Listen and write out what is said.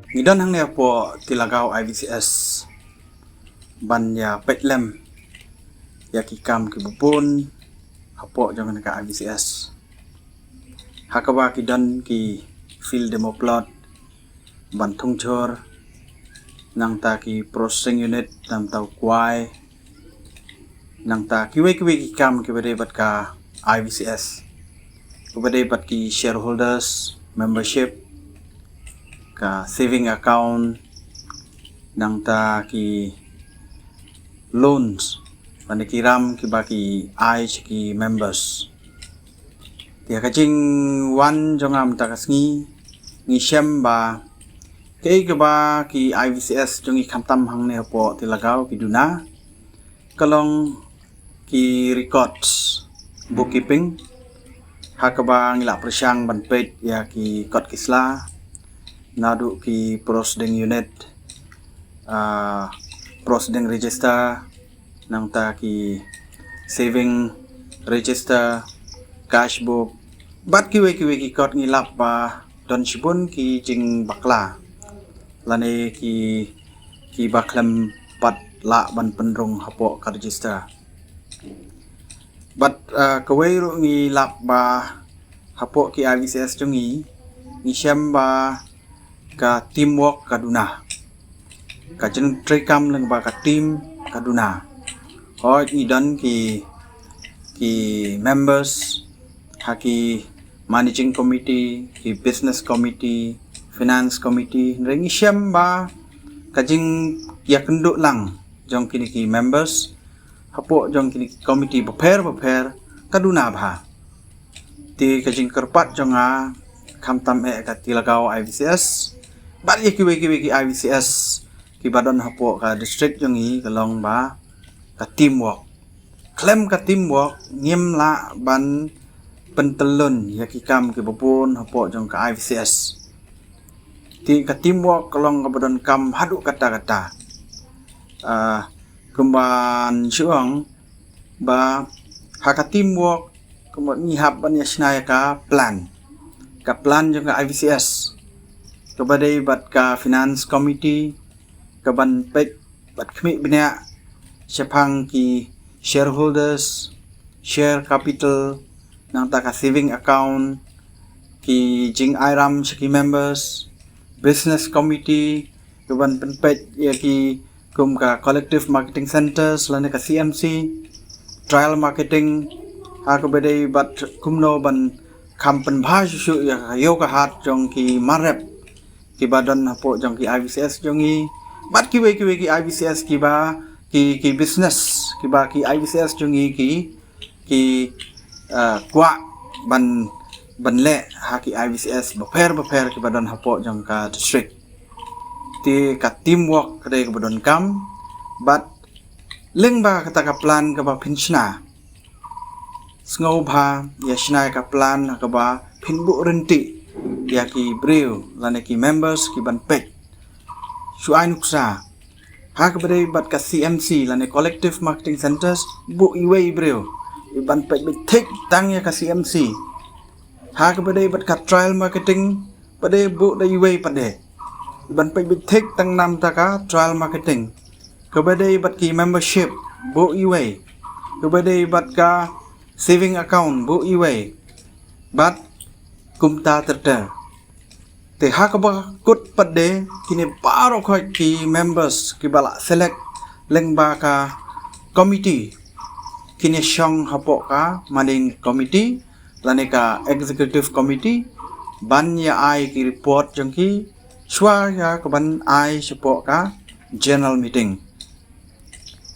Ngidan hang ne po tilagaw IVCS ban ya petlem ya kikam ki bupun hapo jangan ka IVCS hakawa kidan ki field demo plot ban thungchor nang ta ki processing unit nam tau kwai nang ta kiwe ki kam ki bade bat ka IVCS kubade bat ki shareholders membership ka saving account nang ta ki loans panikiram ki baki ai ki members dia kajing wan jongam ta kasngi ngi shem ba ke ba ki IVCS jongi khamtam hang ne po tilagaw ki duna kalong ki records bookkeeping hakaba ngila presyang ban page ya ki kot kisla nadu ki processing unit processing register nang ta ki saving register cash book bat ki we ki kot ngilap ba don sibun ki jing bakla lane ki baklam pat la ban penrung hapo ka register bat kawai ru ngilap ba hapo ki IVCS jungi ni syam ba ka teamwork kaduna ka jen trekam leng ba ka team kaduna ho idan ki members haki managing committee ki business committee finance committee rengi syam ba ka jing ya kenduk lang jong kini ki members hapo jong kini committee prepare kaduna ba ti ka jing kerpat jonga khamtam ka tilagaw IVCS bat ye kiwe ki IVCS ki badon hapo ka district jongi kalong ba ka teamwork klem ka teamwork ngim la ban pentelun ya ki kam ki bopun hapo jong ka IVCS ti ka teamwork kalong ka badon kam hadu kata-kata kumban syuang ba haka teamwork kumban ngihap ban ya snaya ka plan jong ka IVCS kabadai bat ka finance committee kaban pek bat kemi bina syapang ki shareholders share capital nang ta ka saving account ki jing airam syaki members business committee kaban penpet ya ki kum ka collective marketing centers lane ka CMC trial marketing ha kabadai bat kumno ban kampen bhashu ya yo ka hat jong ki marep ki badan hapo jong ki IVCS jongi bat ki we ki IVCS ki ba ki business ki ba ki IVCS jongi ki kwa ban le ha ki IVCS prepare ki badan hapo jong ka district ti ka teamwork kade ki badan kam bat leng ba kata ka plan ka ba pinchna sngo ba ya shnai ka plan ka ba pinbu renti ya ki breu lane ki members ki ban pek suai nuksa ha ka bade bat ka CMC lane collective marketing centers bu iwe breu ban pek big take tang ya ka CMC ha ka bade bat ka trial marketing bade bu da iwe pade ban pek big take tang nam ta ka trial marketing ka bade bat ki membership bu iwe ka bade bat ka saving account bu iwe bat kumta terter te hakaba kut pade kini paro khoi ki members ki bala select lengba ka committee kini shong hapo ka maning committee lane ka executive committee ban ya ai ki report jongki shwa ya ka ban ai support ka general meeting